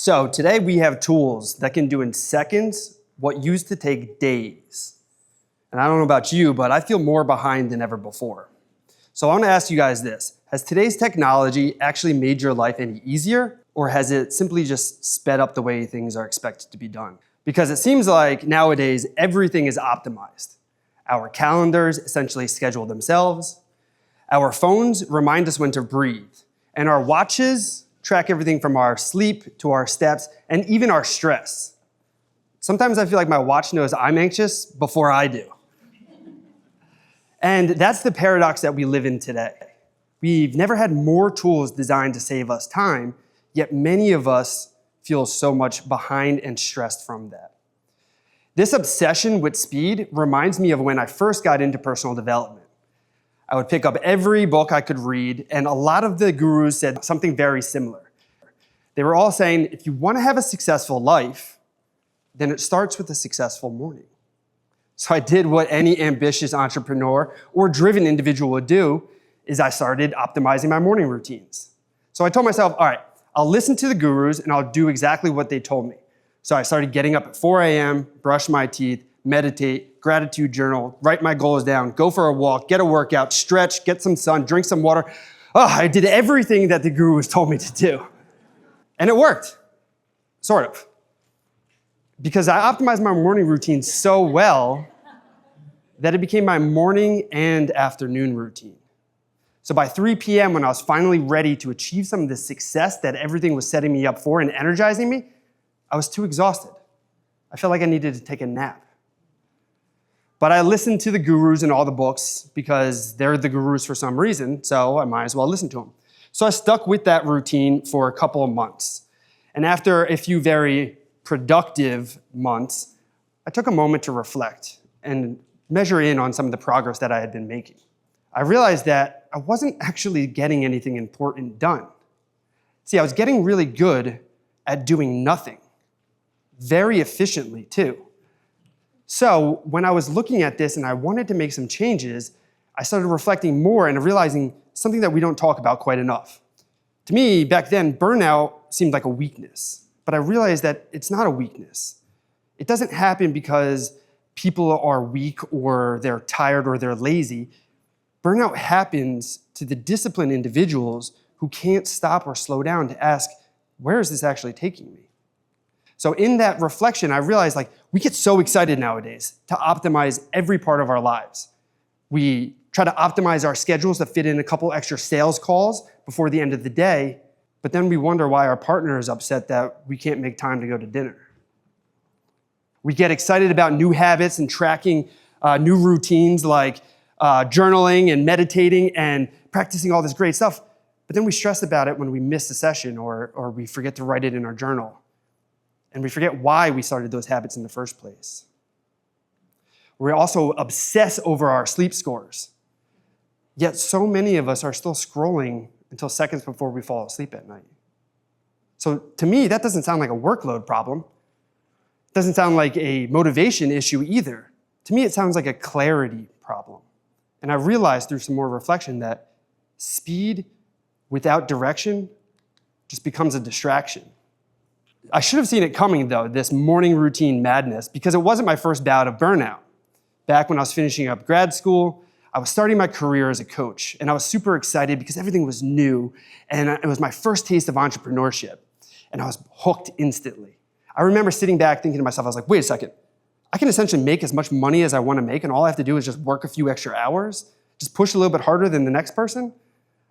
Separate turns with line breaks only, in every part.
So today we have tools that can do in seconds what used to take days. And I don't know about you, but I feel more behind than ever before. So I want to ask you guys this. Has today's technology actually made your life any easier, or has it simply just sped up the way things are expected to be done? Because it seems like nowadays everything is optimized. Our calendars essentially schedule themselves. Our phones remind us when to breathe. And our watches track everything from our sleep to our steps and even our stress. Sometimes I feel like my watch knows I'm anxious before I do. And that's the paradox that we live in today. We've never had more tools designed to save us time, yet many of us feel so much behind and stressed from that. This obsession with speed reminds me of when I first got into personal development. I would pick up every book I could read, and a lot of the gurus said something very similar. They were all saying, if you want to have a successful life, then it starts with a successful morning. So I did what any ambitious entrepreneur or driven individual would do, is I started optimizing my morning routines. So I told myself, all right, I'll listen to the gurus and I'll do exactly what they told me. So I started getting up at 4 a.m., brush my teeth, meditate, gratitude journal, write my goals down, go for a walk, get a workout, stretch, get some sun, drink some water. I did everything that the gurus told me to do. And it worked, sort of. Because I optimized my morning routine so well that it became my morning and afternoon routine. So by 3 p.m., when I was finally ready to achieve some of the success that everything was setting me up for and energizing me, I was too exhausted. I felt like I needed to take a nap. But I listened to the gurus in all the books because they're the gurus for some reason, so I might as well listen to them. So I stuck with that routine for a couple of months. And after a few very productive months, I took a moment to reflect and measure in on some of the progress that I had been making. I realized that I wasn't actually getting anything important done. See, I was getting really good at doing nothing, very efficiently too. So when I was looking at this and I wanted to make some changes, I started reflecting more and realizing something that we don't talk about quite enough. To me, back then, burnout seemed like a weakness, but I realized that it's not a weakness. It doesn't happen because people are weak or they're tired or they're lazy. Burnout happens to the disciplined individuals who can't stop or slow down to ask, where is this actually taking me? So in that reflection, I realized we get so excited nowadays to optimize every part of our lives. We try to optimize our schedules to fit in a couple extra sales calls before the end of the day, but then we wonder why our partner is upset that we can't make time to go to dinner. We get excited about new habits and tracking new routines like journaling and meditating and practicing all this great stuff, but then we stress about it when we miss a session or we forget to write it in our journal. And we forget why we started those habits in the first place. We also obsess over our sleep scores. Yet so many of us are still scrolling until seconds before we fall asleep at night. So to me, that doesn't sound like a workload problem. It doesn't sound like a motivation issue either. To me, it sounds like a clarity problem. And I realized through some more reflection that speed without direction just becomes a distraction. I should have seen it coming, though, this morning routine madness, because it wasn't my first bout of burnout. Back when I was finishing up grad school, I was starting my career as a coach, and I was super excited because everything was new, and it was my first taste of entrepreneurship, and I was hooked instantly. I remember sitting back thinking to myself, I was like, wait a second, I can essentially make as much money as I want to make, and all I have to do is just work a few extra hours, just push a little bit harder than the next person?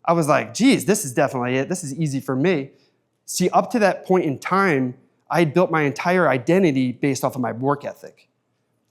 I was like, geez, this is definitely it. This is easy for me. See, up to that point in time, I had built my entire identity based off of my work ethic.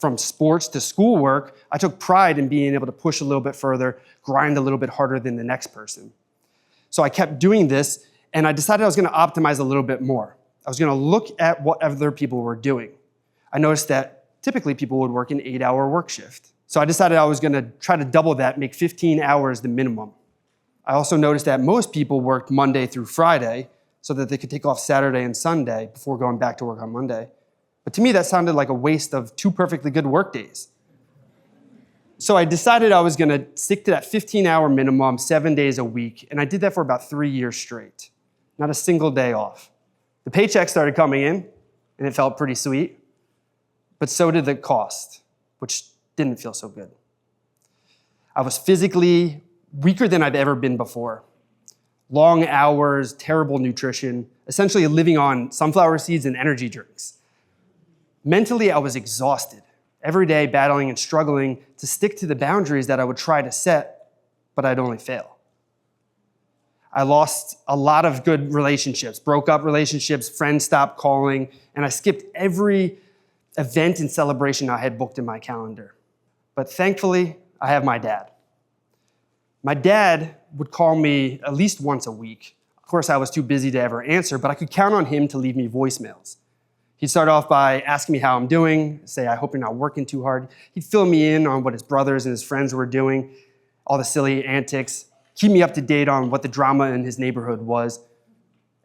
From sports to schoolwork, I took pride in being able to push a little bit further, grind a little bit harder than the next person. So I kept doing this, and I decided I was going to optimize a little bit more. I was going to look at what other people were doing. I noticed that typically people would work an 8-hour work shift. So I decided I was going to try to double that, make 15 hours the minimum. I also noticed that most people worked Monday through Friday, so that they could take off Saturday and Sunday before going back to work on Monday. But to me, that sounded like a waste of 2 perfectly good work days. So I decided I was gonna stick to that 15-hour minimum, 7 days a week, and I did that for about 3 years straight. Not a single day off. The paycheck started coming in, and it felt pretty sweet, but so did the cost, which didn't feel so good. I was physically weaker than I've ever been before. Long hours, terrible nutrition, essentially living on sunflower seeds and energy drinks. Mentally, I was exhausted, every day battling and struggling to stick to the boundaries that I would try to set, but I'd only fail. I lost a lot of good relationships, broke up relationships, friends stopped calling, and I skipped every event and celebration I had booked in my calendar. But thankfully, I have my dad. My dad would call me at least once a week. Of course, I was too busy to ever answer, but I could count on him to leave me voicemails. He'd start off by asking me how I'm doing, say, I hope you're not working too hard. He'd fill me in on what his brothers and his friends were doing, all the silly antics, keep me up to date on what the drama in his neighborhood was.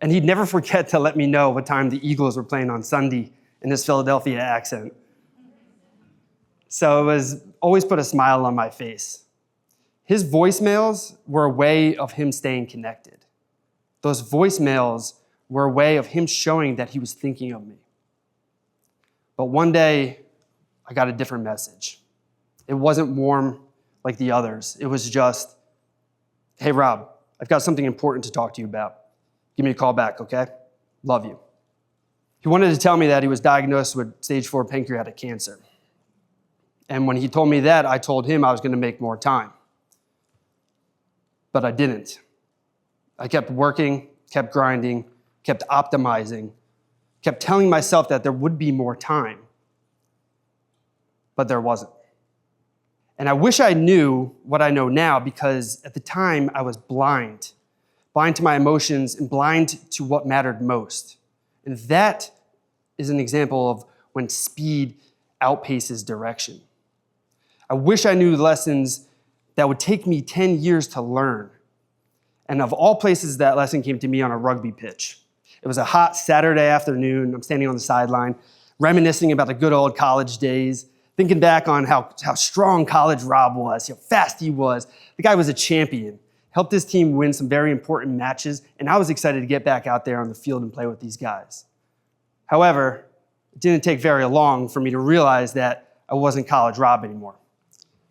And he'd never forget to let me know what time the Eagles were playing on Sunday in his Philadelphia accent. So it was always put a smile on my face. His voicemails were a way of him staying connected. Those voicemails were a way of him showing that he was thinking of me. But one day, I got a different message. It wasn't warm like the others. It was just, hey, Rob, I've got something important to talk to you about. Give me a call back, okay? Love you. He wanted to tell me that he was diagnosed with stage 4 pancreatic cancer. And when he told me that, I told him I was going to make more time. But I didn't. I kept working, kept grinding, kept optimizing, kept telling myself that there would be more time. But there wasn't. And I wish I knew what I know now, because at the time I was blind to my emotions and blind to what mattered most. And that is an example of when speed outpaces direction. I wish I knew lessons that would take me 10 years to learn. And of all places, that lesson came to me on a rugby pitch. It was a hot Saturday afternoon. I'm standing on the sideline, reminiscing about the good old college days, thinking back on how strong college Rob was, how fast he was. The guy was a champion, helped his team win some very important matches, and I was excited to get back out there on the field and play with these guys. However, it didn't take very long for me to realize that I wasn't college Rob anymore.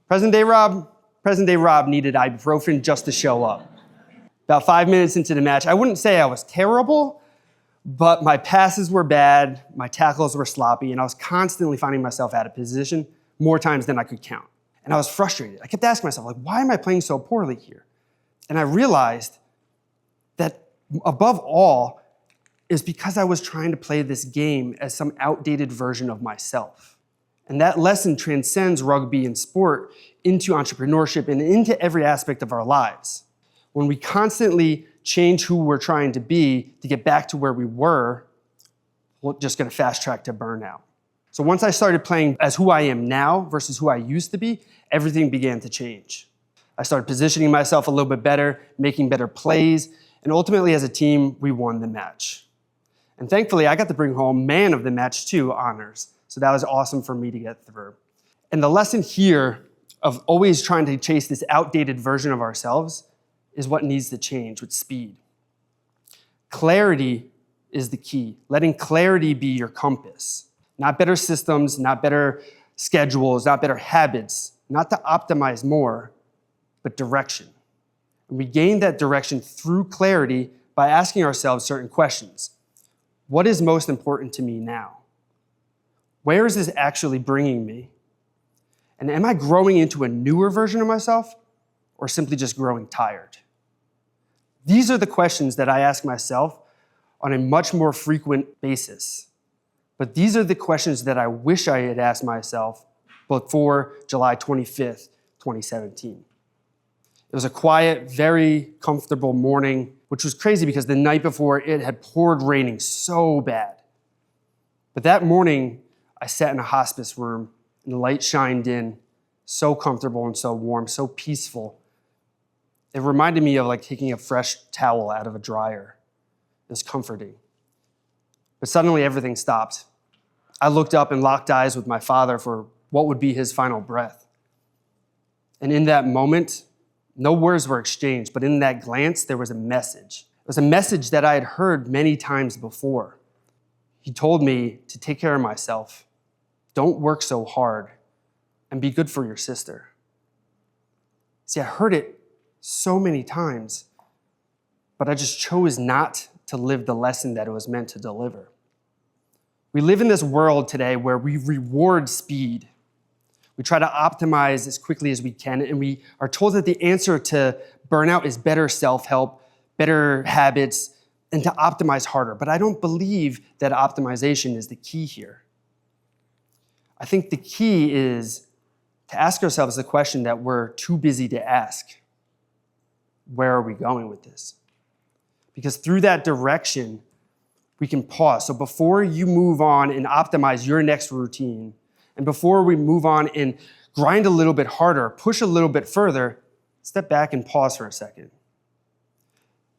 Present-day Rob needed ibuprofen just to show up. About 5 minutes into the match, I wouldn't say I was terrible, but my passes were bad, my tackles were sloppy, and I was constantly finding myself out of position more times than I could count. And I was frustrated. I kept asking myself, why am I playing so poorly here? And I realized that above all is because I was trying to play this game as some outdated version of myself. And that lesson transcends rugby and sport into entrepreneurship and into every aspect of our lives. When we constantly change who we're trying to be to get back to where we were, we're just going to fast track to burnout. So once I started playing as who I am now versus who I used to be, everything began to change. I started positioning myself a little bit better, making better plays, and ultimately as a team, we won the match. And thankfully, I got to bring home Man of the Match 2 honors. So that was awesome for me to get through. And the lesson here of always trying to chase this outdated version of ourselves is what needs to change with speed. Clarity is the key. Letting clarity be your compass. Not better systems, not better schedules, not better habits, not to optimize more, but direction. And we gain that direction through clarity by asking ourselves certain questions. What is most important to me now? Where is this actually bringing me? And am I growing into a newer version of myself or simply just growing tired? These are the questions that I ask myself on a much more frequent basis. But these are the questions that I wish I had asked myself before July 25th, 2017. It was a quiet, very comfortable morning, which was crazy because the night before it had poured raining so bad. But that morning, I sat in a hospice room and the light shined in, so comfortable and so warm, so peaceful. It reminded me of taking a fresh towel out of a dryer. It was comforting. But suddenly everything stopped. I looked up and locked eyes with my father for what would be his final breath. And in that moment, no words were exchanged, but in that glance, there was a message. It was a message that I had heard many times before. He told me to take care of myself, don't work so hard, and be good for your sister. See, I heard it so many times, but I just chose not to live the lesson that it was meant to deliver. We live in this world today where we reward speed. We try to optimize as quickly as we can, and we are told that the answer to burnout is better self-help, better habits, and to optimize harder. But I don't believe that optimization is the key here. I think the key is to ask ourselves the question that we're too busy to ask. Where are we going with this? Because through that direction, we can pause. So before you move on and optimize your next routine, and before we move on and grind a little bit harder, push a little bit further, step back and pause for a second.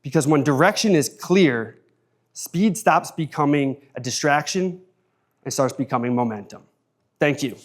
Because when direction is clear, speed stops becoming a distraction and starts becoming momentum. Thank you.